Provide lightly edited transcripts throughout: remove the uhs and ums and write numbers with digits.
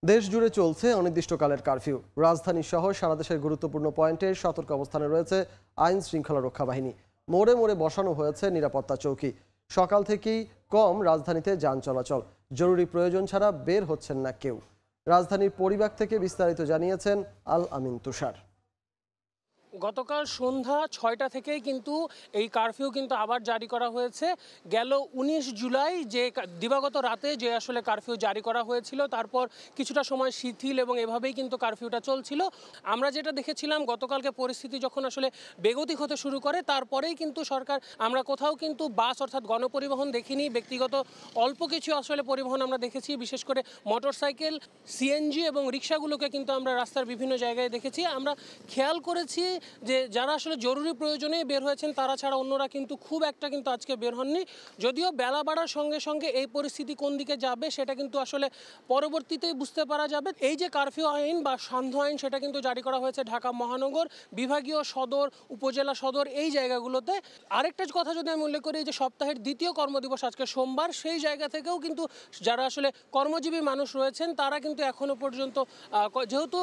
দেশ জুড়ে চলছে অনির্দিষ্টকালের কারফিউ। রাজধানী সহ সারা দেশের গুরুত্বপূর্ণ পয়েন্টে সতর্ক অবস্থানে রয়েছে আইন শৃঙ্খলা রক্ষা বাহিনী। মোড়ে মোড়ে বসানো হয়েছে নিরাপত্তা চৌকি। সকাল থেকেই কম রাজধানীতে যান চলাচল, জরুরি প্রয়োজন ছাড়া বের হচ্ছেন না কেউ। রাজধানীর পরিবাগ থেকে বিস্তারিত জানিয়েছেন আল আমিন তুষার। গতকাল সন্ধ্যা ৬টা থেকেই কিন্তু এই কারফিউ কিন্তু আবার জারি করা হয়েছে। গেল ১৯ জুলাই যে দিবাগত রাতে যে আসলে কারফিউ জারি করা হয়েছিল, তারপর কিছুটা সময় শিথিল এবং এভাবেই কিন্তু কারফিউটা চলছিল। আমরা যেটা দেখেছিলাম গতকালকে পরিস্থিতি যখন আসলে বেগতিক হতে শুরু করে, তারপরেই কিন্তু সরকার, আমরা কোথাও কিন্তু বাস অর্থাৎ গণপরিবহন দেখিনি, ব্যক্তিগত অল্প কিছু আসলে পরিবহন আমরা দেখেছি, বিশেষ করে মোটরসাইকেল, সিএনজি এবং রিক্সাগুলোকে কিন্তু আমরা রাস্তার বিভিন্ন জায়গায় দেখেছি। আমরা খেয়াল করেছি যে যারা আসলে জরুরি প্রয়োজনেই বের হয়েছেন তারা ছাড়া অন্যরা কিন্তু খুব একটা কিন্তু আজকে বের হননি। যদিও বেলা বাড়ার সঙ্গে সঙ্গে এই পরিস্থিতি কোন দিকে যাবে সেটা কিন্তু আসলে পরবর্তীতেই বুঝতে পারা যাবে। এই যে কারফিউ আইন বা সান্ধ্য আইন, সেটা কিন্তু জারি করা হয়েছে ঢাকা মহানগর, বিভাগীয় সদর, উপজেলা সদর এই জায়গাগুলোতে। আরেকটা কথা যদি আমি উল্লেখ করি, যে সপ্তাহের দ্বিতীয় কর্মদিবস আজকে সোমবার, সেই জায়গা থেকেও কিন্তু যারা আসলে কর্মজীবী মানুষ রয়েছেন তারা কিন্তু এখনো পর্যন্ত, যেহেতু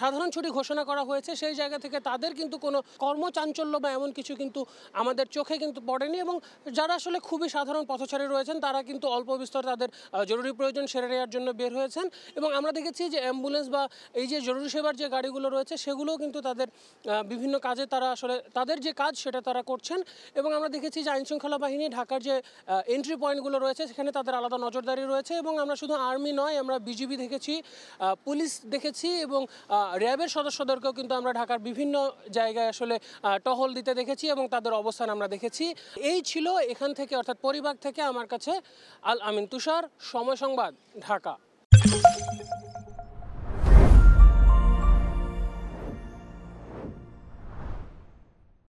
সাধারণ ছুটি ঘোষণা করা হয়েছে, সেই জায়গা থেকে তাদের কিন্তু কোনো কর্মচাঞ্চল্য বা এমন কিছু কিন্তু আমাদের চোখে কিন্তু পড়েনি। এবং যারা আসলে খুবই সাধারণ পথচারী রয়েছেন তারা কিন্তু অল্প বিস্তর তাদের জরুরি প্রয়োজন সেরে নেওয়ার জন্য বের হয়েছেন। এবং আমরা দেখেছি যে অ্যাম্বুলেন্স বা এই যে জরুরি সেবার যে গাড়িগুলো রয়েছে সেগুলোও কিন্তু তাদের বিভিন্ন কাজে তারা আসলে তাদের যে কাজ সেটা তারা করছেন। এবং আমরা দেখেছি যে আইনশৃঙ্খলা বাহিনী ঢাকার যে এন্ট্রি পয়েন্টগুলো রয়েছে সেখানে তাদের আলাদা নজরদারি রয়েছে। এবং আমরা শুধু আর্মি নয়, আমরা বিজিবি দেখেছি, পুলিশ দেখেছি এবং র্যাবের সদস্যদেরকেও কিন্তু আমরা ঢাকার বিভিন্ন জায়গায় আসলে টহল দিতে দেখেছি এবং তাদের অবস্থান আমরা দেখেছি। এই ছিল এখান থেকে, অর্থাৎ পরিবাগ থেকে আমার কাছে আল আমিন তুষার, সময় সংবাদ, ঢাকা।